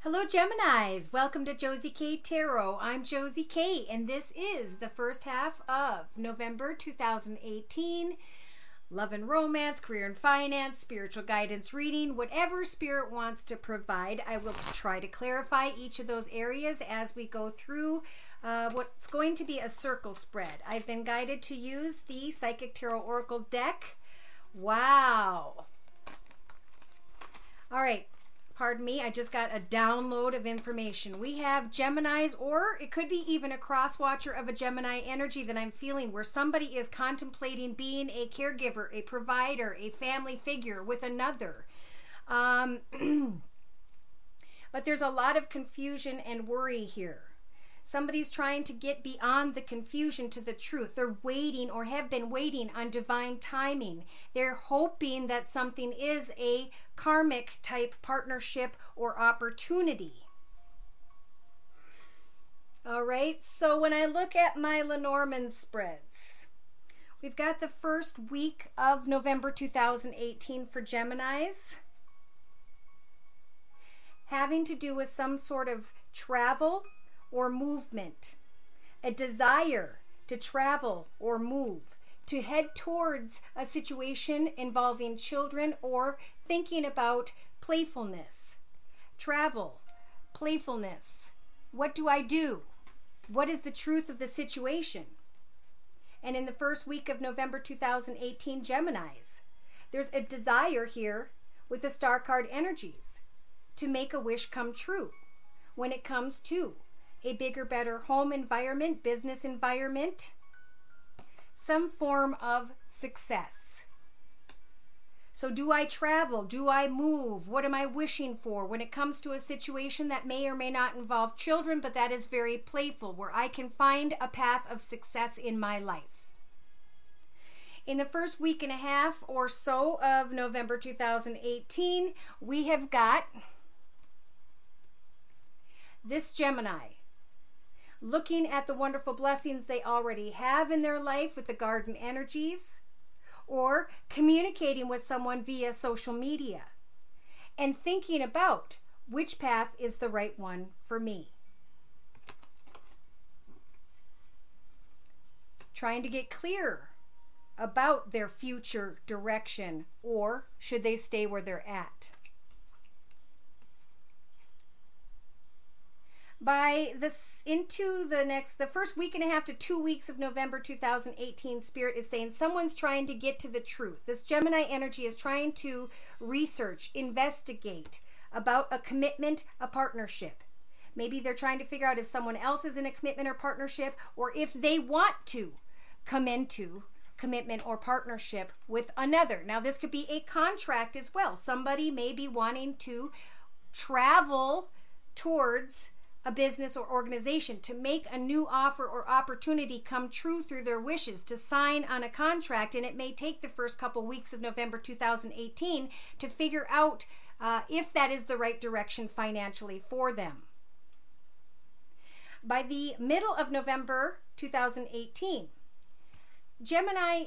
Hello Geminis, welcome to Josie K Tarot. I'm Josie K and this is the first half of November 2018. Love and romance, career and finance, spiritual guidance reading, whatever spirit wants to provide. I will try to clarify each of those areas as we go through what's going to be a circle spread. I've been guided to use the Psychic Tarot Oracle deck. Wow. All right. Pardon me, I just got a download of information. We have Geminis, or it could be even a cross-watcher of a Gemini energy that I'm feeling, where somebody is contemplating being a caregiver, a provider, a family figure with another. But there's a lot of confusion and worry here. Somebody's trying to get beyond the confusion to the truth. They're waiting or have been waiting on divine timing. They're hoping that something is a karmic type partnership or opportunity. All right, so when I look at my Lenormand spreads, we've got the first week of November 2018 for Geminis, having to do with some sort of travel or movement, a desire to travel or move, to head towards a situation involving children, or thinking about playfulness, travel, playfulness. What do I do? What is the truth of the situation? And in the first week of November 2018, Geminis, there's a desire here with the star card energies to make a wish come true when it comes to a bigger, better home environment, business environment, some form of success. So do I travel? Do I move? What am I wishing for when it comes to a situation that may or may not involve children, but that is very playful, where I can find a path of success in my life? In the first week and a half or so of November 2018, we have got this Gemini looking at the wonderful blessings they already have in their life with the garden energies, or communicating with someone via social media and thinking about which path is the right one for me. Trying to get clear about their future direction, or should they stay where they're at. By this into the first week and a half to 2 weeks of November 2018, Spirit is saying someone's trying to get to the truth. This Gemini energy is trying to research, investigate about a commitment, a partnership. Maybe they're trying to figure out if someone else is in a commitment or partnership, or if they want to come into commitment or partnership with another. Now, this could be a contract as well. Somebody may be wanting to travel towards a business or organization, to make a new offer or opportunity come true through their wishes, to sign on a contract, and it may take the first couple weeks of November 2018 to figure out if that is the right direction financially for them. By the middle of November 2018, Gemini,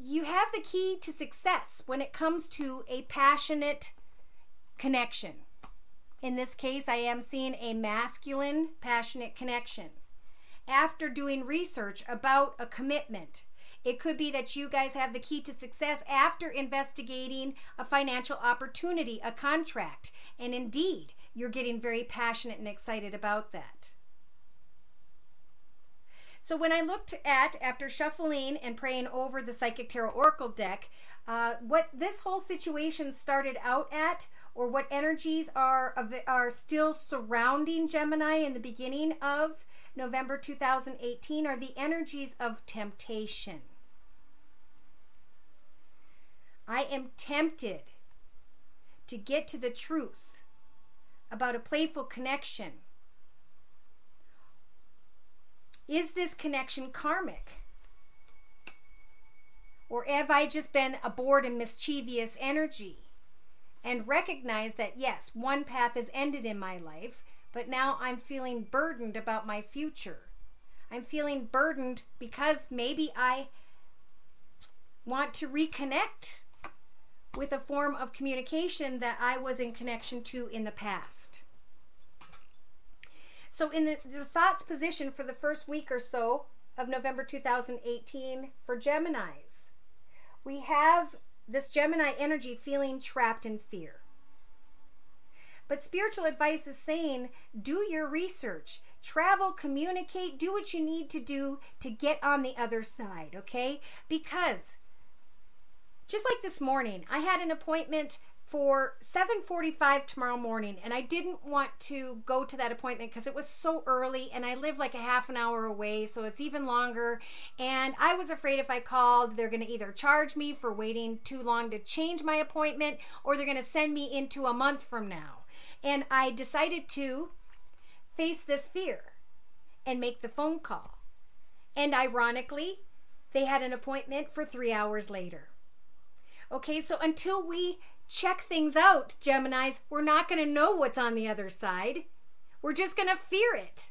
you have the key to success when it comes to a passionate connection. In this case, I am seeing a masculine, passionate connection. After doing research about a commitment, it could be that you guys have the key to success after investigating a financial opportunity, a contract, and indeed, you're getting very passionate and excited about that. So when I looked at, after shuffling and praying over the Psychic Tarot Oracle deck, what this whole situation started out at, or what energies are still surrounding Gemini in the beginning of November 2018, are the energies of temptation. I am tempted to get to the truth about a playful connection. Is this connection karmic? Or have I just been a bored and mischievous energy? And recognize that, yes, one path has ended in my life, but now I'm feeling burdened about my future. I'm feeling burdened because maybe I want to reconnect with a form of communication that I was in connection to in the past. So in the thoughts position for the first week or so of November 2018 for Geminis, we have this Gemini energy feeling trapped in fear. But spiritual advice is saying, do your research, travel, communicate, do what you need to do to get on the other side, okay? Because just like this morning, I had an appointment for 7:45 tomorrow morning, and I didn't want to go to that appointment because it was so early, and I live like a half an hour away, so it's even longer. And I was afraid if I called, they're going to either charge me for waiting too long to change my appointment, or they're going to send me into a month from now. And I decided to face this fear and make the phone call. And ironically, they had an appointment for 3 hours later. Okay, so until we check things out, Geminis, we're not going to know what's on the other side. We're just going to fear it.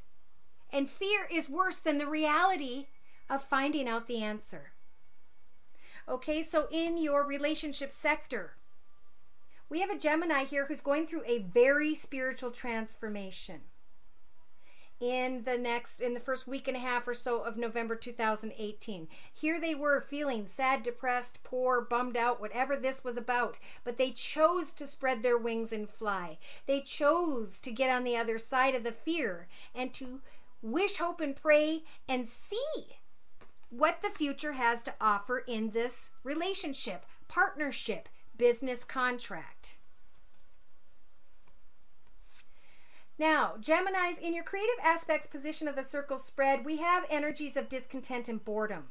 And fear is worse than the reality of finding out the answer. Okay, so in your relationship sector, we have a Gemini here who's going through a very spiritual transformation in the first week and a half or so of November 2018. Here they were feeling sad, depressed, poor, bummed out, whatever this was about, but they chose to spread their wings and fly. They chose to get on the other side of the fear and to wish, hope, and pray and see what the future has to offer in this relationship, partnership, business contract. Now, Geminis, in your creative aspects position of the circle spread, we have energies of discontent and boredom.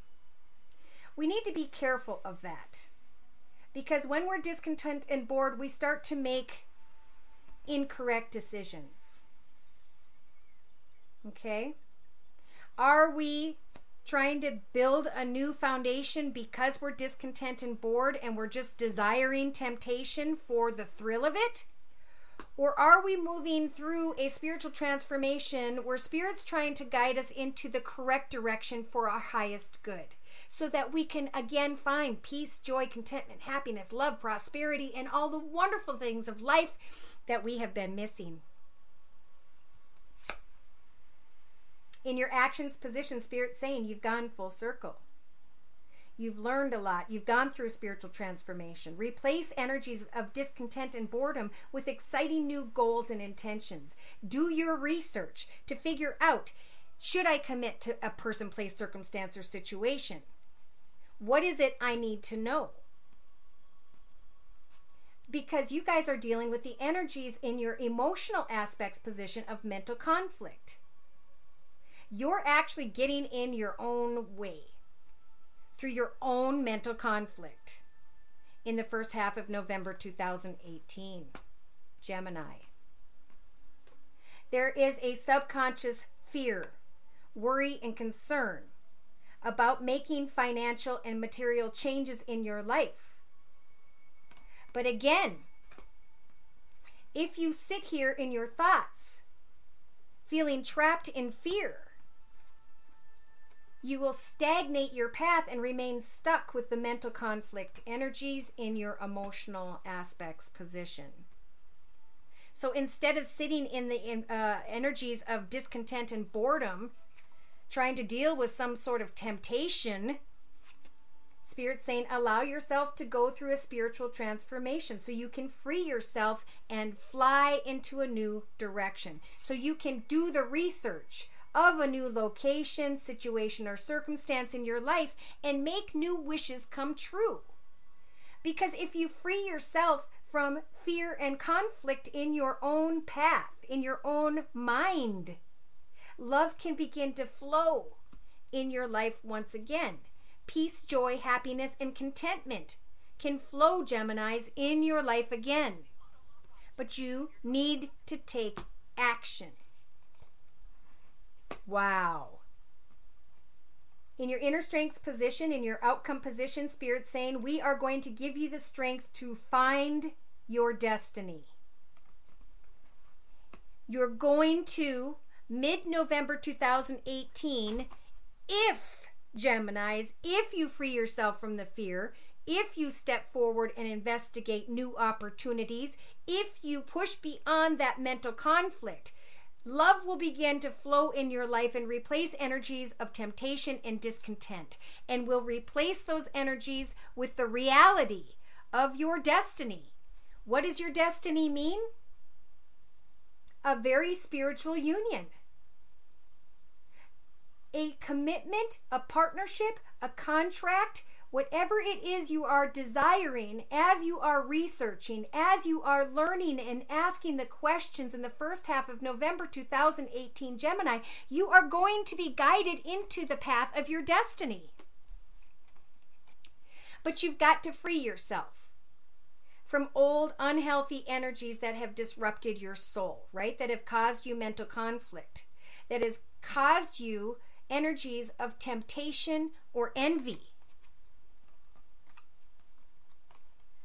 We need to be careful of that, because when we're discontent and bored, we start to make incorrect decisions. Okay? Are we trying to build a new foundation because we're discontent and bored and we're just desiring temptation for the thrill of it? Or are we moving through a spiritual transformation where Spirit's trying to guide us into the correct direction for our highest good, so that we can again find peace, joy, contentment, happiness, love, prosperity, and all the wonderful things of life that we have been missing? In your actions position, Spirit's saying you've gone full circle. You've learned a lot. You've gone through a spiritual transformation. Replace energies of discontent and boredom with exciting new goals and intentions. Do your research to figure out, should I commit to a person, place, circumstance, or situation? What is it I need to know? Because you guys are dealing with the energies in your emotional aspects position of mental conflict. You're actually getting in your own way through your own mental conflict in the first half of November 2018, Gemini. There is a subconscious fear, worry, and concern about making financial and material changes in your life. But again, if you sit here in your thoughts feeling trapped in fear, you will stagnate your path and remain stuck with the mental conflict energies in your emotional aspects position. So instead of sitting in the energies of discontent and boredom, trying to deal with some sort of temptation, Spirit's saying allow yourself to go through a spiritual transformation so you can free yourself and fly into a new direction. So you can do the research of a new location, situation, or circumstance in your life and make new wishes come true. Because if you free yourself from fear and conflict in your own path, in your own mind, love can begin to flow in your life once again. Peace, joy, happiness, and contentment can flow, Geminis, in your life again. But you need to take action. Wow. In your inner strengths position, in your outcome position, Spirit's saying we are going to give you the strength to find your destiny. You're going to, mid-November 2018, if, Geminis, if you free yourself from the fear, if you step forward and investigate new opportunities, if you push beyond that mental conflict, Love will begin to flow in your life and replace energies of temptation and discontent, and will replace those energies with the reality of your destiny. What does your destiny mean? A very spiritual union. A commitment, a partnership, a contract, whatever it is you are desiring as you are researching, as you are learning and asking the questions in the first half of November 2018, Gemini, you are going to be guided into the path of your destiny. But you've got to free yourself from old unhealthy energies that have disrupted your soul, right? That have caused you mental conflict, that has caused you energies of temptation or envy.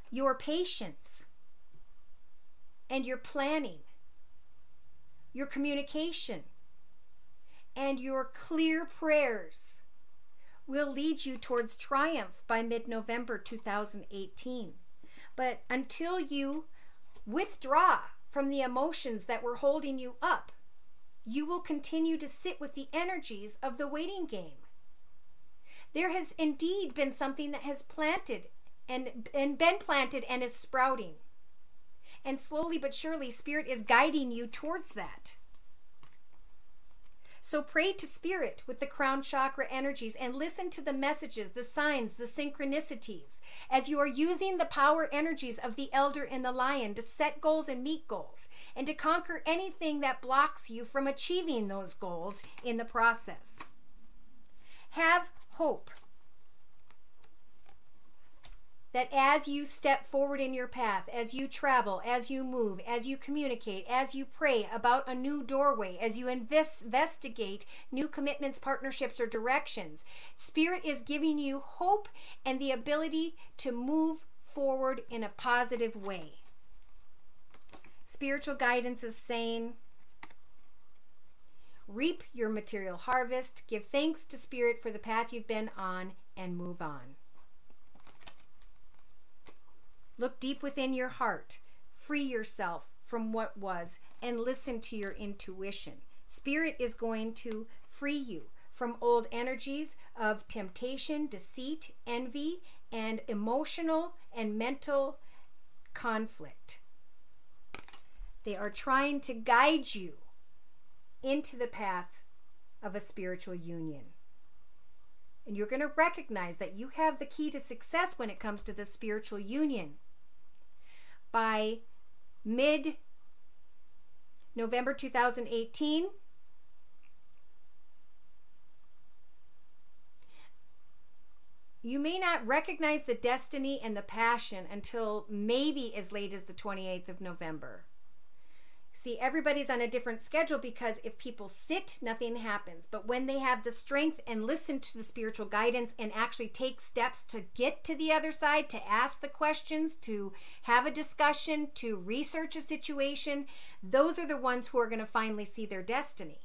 Your patience and your planning, your communication, and your clear prayers will lead you towards triumph by mid-November 2018. But until you withdraw from the emotions that were holding you up, you will continue to sit with the energies of the waiting game. There has indeed been something that has planted and been planted and is sprouting. And slowly but surely, Spirit is guiding you towards that. So pray to Spirit with the crown chakra energies and listen to the messages, the signs, the synchronicities, as you are using the power energies of the elder and the lion to set goals and meet goals, and to conquer anything that blocks you from achieving those goals in the process. Have hope that as you step forward in your path, as you travel, as you move, as you communicate, as you pray about a new doorway, as you investigate new commitments, partnerships, or directions, Spirit is giving you hope and the ability to move forward in a positive way. Spiritual guidance is saying, reap your material harvest, give thanks to Spirit for the path you've been on, and move on. Look deep within your heart, free yourself from what was, and listen to your intuition. Spirit is going to free you from old energies of temptation, deceit, envy, and emotional and mental conflict. They are trying to guide you into the path of a spiritual union. And you're going to recognize that you have the key to success when it comes to the spiritual union. By mid-November 2018, you may not recognize the destiny and the passion until maybe as late as the 28th of November. See, everybody's on a different schedule because if people sit, nothing happens. But when they have the strength and listen to the spiritual guidance and actually take steps to get to the other side, to ask the questions, to have a discussion, to research a situation, those are the ones who are going to finally see their destiny.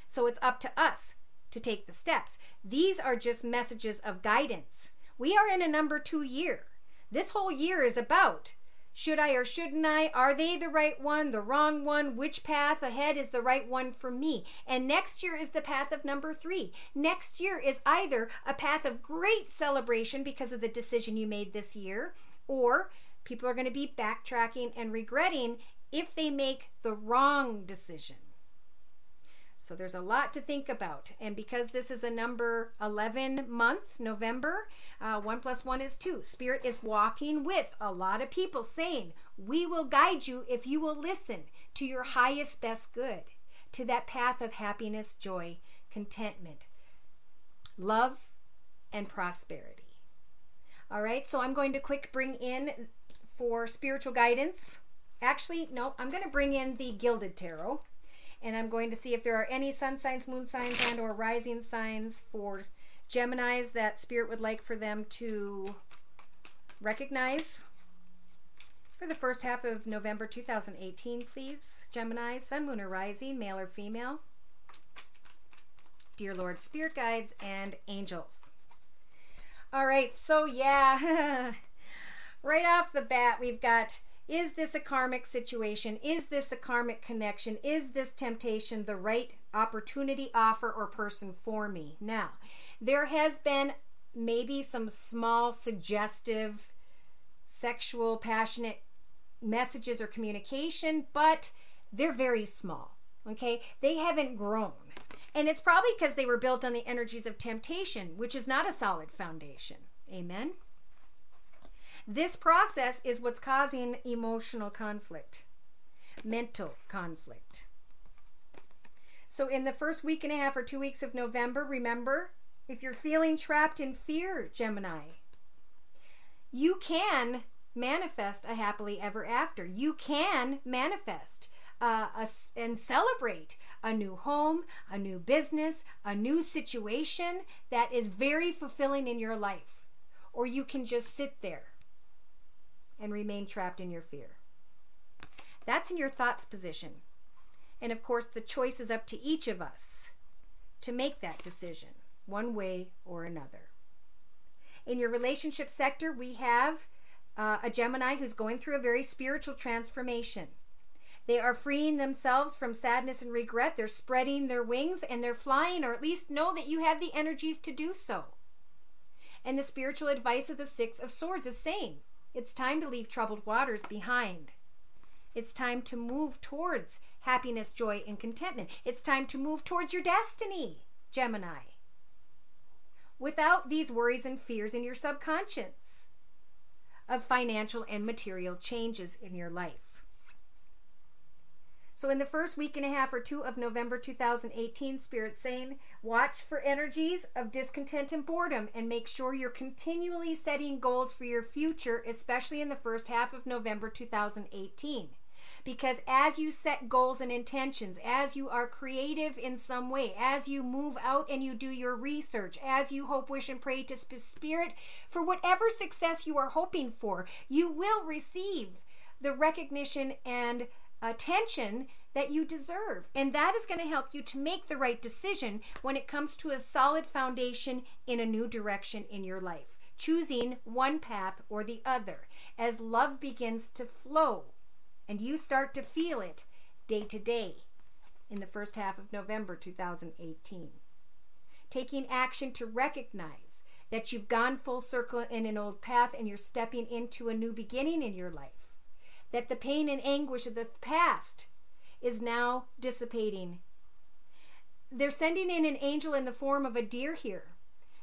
So it's up to us to take the steps. These are just messages of guidance. We are in a number 2 year. This whole year is about, should I or shouldn't I? Are they the right one, the wrong one? Which path ahead is the right one for me? And next year is the path of number 3. Next year is either a path of great celebration because of the decision you made this year, or people are going to be backtracking and regretting if they make the wrong decision. So there's a lot to think about. And because this is a number 11 month, November, 1 + 1 is 2. Spirit is walking with a lot of people saying, we will guide you if you will listen to your highest, best good, to that path of happiness, joy, contentment, love, and prosperity. All right, so I'm going to quick bring in for spiritual guidance. Actually, no, I'm going to bring in the Gilded Tarot. And I'm going to see if there are any sun signs, moon signs, and or rising signs for Geminis that Spirit would like for them to recognize for the first half of November 2018, please. Gemini, sun, moon, or rising, male or female. Dear Lord, Spirit guides, and angels. All right, so yeah, right off the bat, we've got Is this a karmic situation? Is this a karmic connection? Is this temptation the right opportunity, offer, or person for me? Now, there has been maybe some small suggestive, sexual, passionate messages or communication, but they're very small, okay? They haven't grown. And it's probably because they were built on the energies of temptation, which is not a solid foundation. Amen? This process is what's causing emotional conflict, mental conflict. So in the first week and a half or 2 weeks of November, remember, if you're feeling trapped in fear, Gemini, you can manifest a happily ever after. You can manifest and celebrate a new home, a new business, a new situation that is very fulfilling in your life. Or you can just sit there and remain trapped in your fear. That's in your thoughts position. And of course, the choice is up to each of us to make that decision, one way or another. In your relationship sector, we have a Gemini who's going through a very spiritual transformation. They are freeing themselves from sadness and regret. They're spreading their wings and they're flying, or at least know that you have the energies to do so. And the spiritual advice of the Six of Swords is saying, it's time to leave troubled waters behind. It's time to move towards happiness, joy, and contentment. It's time to move towards your destiny, Gemini, without these worries and fears in your subconscious of financial and material changes in your life. So in the first week and a half or 2 of November 2018, Spirit's saying, watch for energies of discontent and boredom and make sure you're continually setting goals for your future, especially in the first half of November 2018. Because as you set goals and intentions, as you are creative in some way, as you move out and you do your research, as you hope, wish, and pray to Spirit for whatever success you are hoping for, you will receive the recognition and attention that you deserve. And that is going to help you to make the right decision when it comes to a solid foundation in a new direction in your life, choosing one path or the other as love begins to flow and you start to feel it day to day in the first half of November 2018. Taking action to recognize that you've gone full circle in an old path and you're stepping into a new beginning in your life. That the pain and anguish of the past is now dissipating. They're sending in an angel in the form of a deer here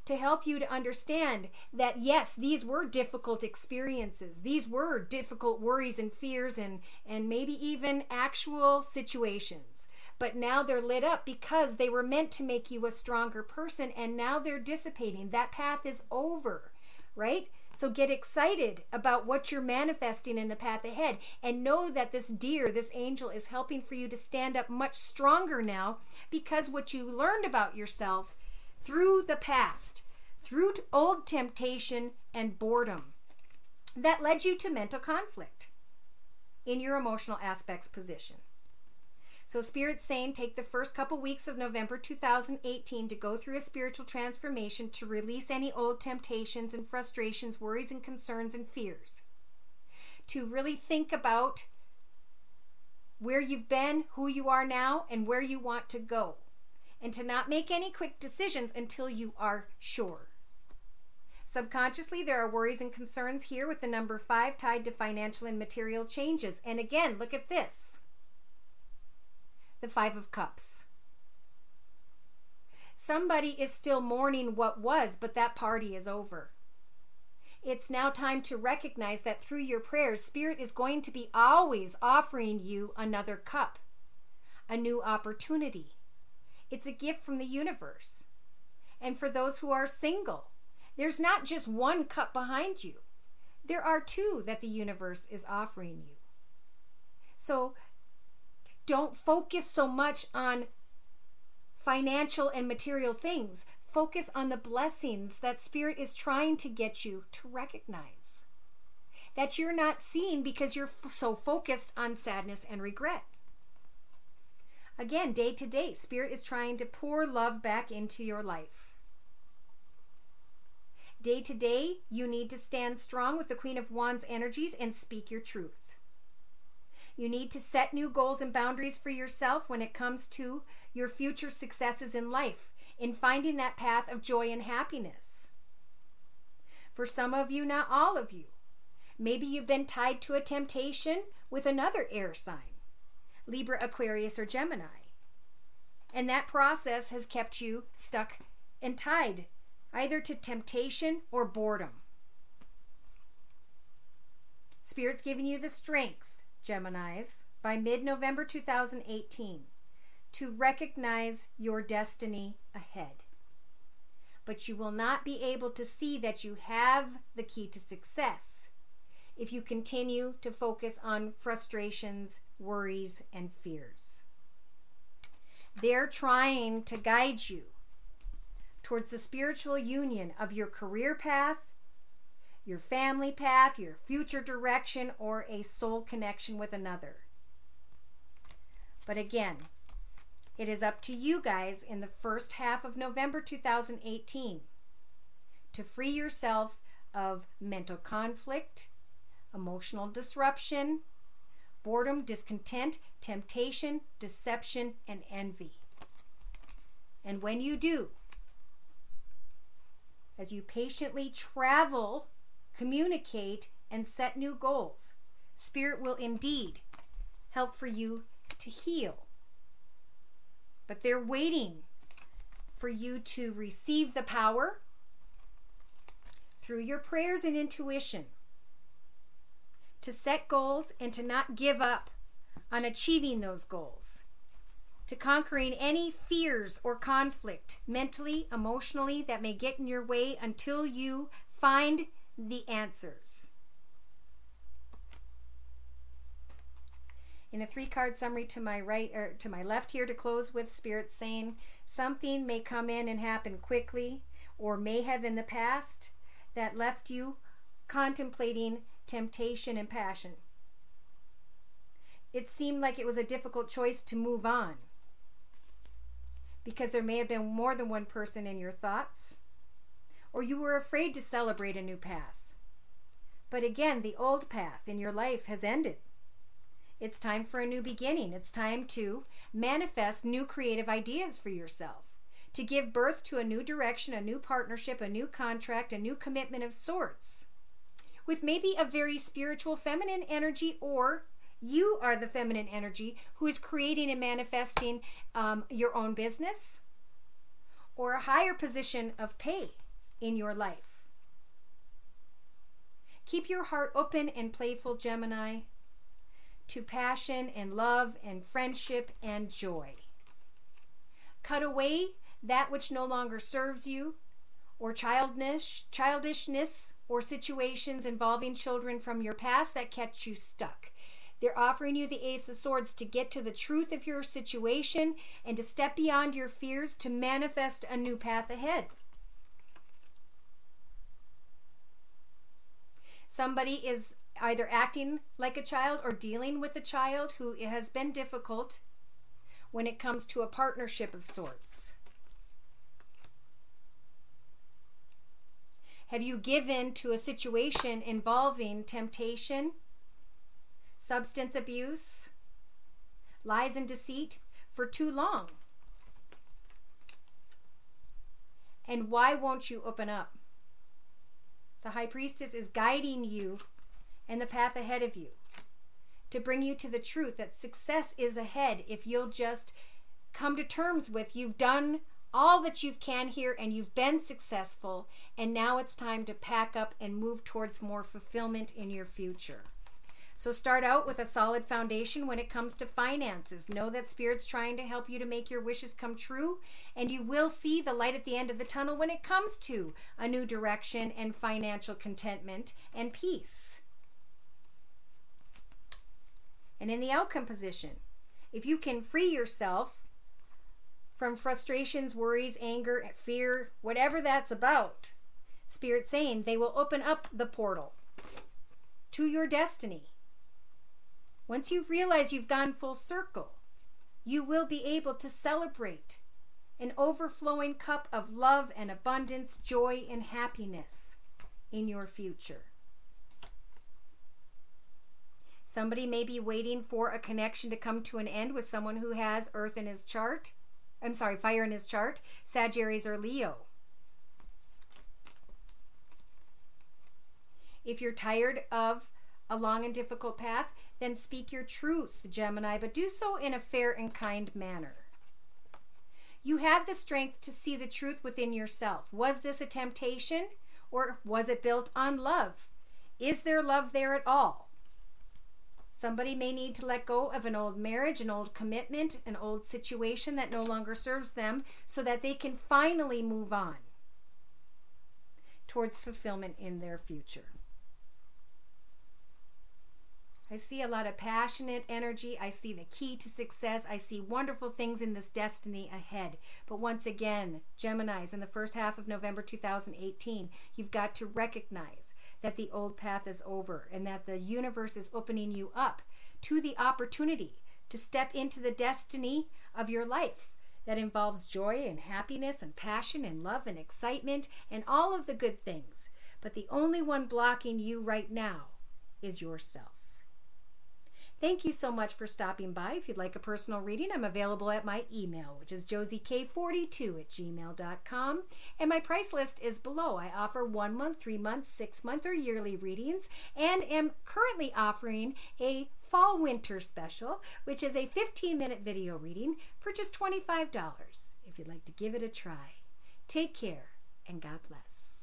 to help you to understand that, yes, these were difficult experiences. These were difficult worries and fears and maybe even actual situations. But now they're lit up because they were meant to make you a stronger person, and now they're dissipating. That path is over, right? So get excited about what you're manifesting in the path ahead and know that this deer, this angel, is helping for you to stand up much stronger now because what you learned about yourself through the past, through old temptation and boredom, that led you to mental conflict in your emotional aspects position. So Spirit's saying take the first couple weeks of November 2018 to go through a spiritual transformation to release any old temptations and frustrations, worries and concerns and fears. To really think about where you've been, who you are now, and where you want to go. And to not make any quick decisions until you are sure. Subconsciously, there are worries and concerns here with the number 5 tied to financial and material changes. And again, look at this. The 5 of Cups. Somebody is still mourning what was, but that party is over. It's now time to recognize that through your prayers, Spirit is going to be always offering you another cup, a new opportunity. It's a gift from the universe. And for those who are single, there's not just one cup behind you. There are 2 that the universe is offering you. So don't focus so much on financial and material things. Focus on the blessings that Spirit is trying to get you to recognize. That you're not seeing because you're so focused on sadness and regret. Again, day to day, Spirit is trying to pour love back into your life. Day to day, you need to stand strong with the Queen of Wands energies and speak your truth. You need to set new goals and boundaries for yourself when it comes to your future successes in life, in finding that path of joy and happiness. For some of you, not all of you, maybe you've been tied to a temptation with another air sign, Libra, Aquarius, or Gemini. And that process has kept you stuck and tied either to temptation or boredom. Spirit's giving you the strength, Geminis, by mid-November 2018 to recognize your destiny ahead. But you will not be able to see that you have the key to success if you continue to focus on frustrations, worries, and fears. They're trying to guide you towards the spiritual union of your career path, your family path, your future direction, or a soul connection with another. But again, it is up to you guys in the first half of November 2018 to free yourself of mental conflict, emotional disruption, boredom, discontent, temptation, deception, and envy. And when you do, as you patiently travel, communicate, and set new goals, Spirit will indeed help for you to heal. But they're waiting for you to receive the power through your prayers and intuition to set goals and to not give up on achieving those goals, to conquering any fears or conflict mentally, emotionally that may get in your way until you find the answers. In a 3-card summary to my right or to my left here to close with, Spirit saying something may come in and happen quickly, or may have in the past, that left you contemplating temptation and passion. It seemed like it was a difficult choice to move on because there may have been more than one person in your thoughts, or you were afraid to celebrate a new path. But again, the old path in your life has ended. It's time for a new beginning. It's time to manifest new creative ideas for yourself, to give birth to a new direction, a new partnership, a new contract, a new commitment of sorts, with maybe a very spiritual feminine energy, or you are the feminine energy who is creating and manifesting your own business or a higher position of pay in your life. Keep your heart open and playful, Gemini, to passion and love and friendship and joy. Cut away that which no longer serves you, or childishness, or situations involving children from your past that kept you stuck. They're offering you the Ace of Swords to get to the truth of your situation and to step beyond your fears to manifest a new path ahead. Somebody is either acting like a child or dealing with a child who has been difficult when it comes to a partnership of sorts. Have you given to a situation involving temptation, substance abuse, lies and deceit for too long? And why won't you open up? The High Priestess is guiding you and the path ahead of you to bring you to the truth that success is ahead if you'll just come to terms with you've done all that you can here and you've been successful, and now it's time to pack up and move towards more fulfillment in your future. So start out with a solid foundation when it comes to finances. Know that Spirit's trying to help you to make your wishes come true, and you will see the light at the end of the tunnel when it comes to a new direction and financial contentment and peace. And in the outcome position, if you can free yourself from frustrations, worries, anger, fear, whatever that's about, Spirit's saying they will open up the portal to your destiny. Once you've realized you've gone full circle, you will be able to celebrate an overflowing cup of love and abundance, joy and happiness in your future. Somebody may be waiting for a connection to come to an end with someone who has Earth in his chart. Fire in his chart, Sagittarius or Leo. If you're tired of a long and difficult path, then speak your truth, Gemini, but do so in a fair and kind manner. You have the strength to see the truth within yourself. Was this a temptation, or was it built on love? Is there love there at all? Somebody may need to let go of an old marriage, an old commitment, an old situation that no longer serves them, so that they can finally move on towards fulfillment in their future. I see a lot of passionate energy. I see the key to success. I see wonderful things in this destiny ahead. But once again, Geminis, in the first half of November 2018, you've got to recognize that the old path is over and that the universe is opening you up to the opportunity to step into the destiny of your life that involves joy and happiness and passion and love and excitement and all of the good things. But the only one blocking you right now is yourself. Thank you so much for stopping by. If you'd like a personal reading, I'm available at my email, which is josiek42@gmail.com. And my price list is below. I offer 1 month, 3 months, 6 month, or yearly readings, and am currently offering a fall-winter special, which is a 15-minute video reading for just $25 if you'd like to give it a try. Take care, and God bless.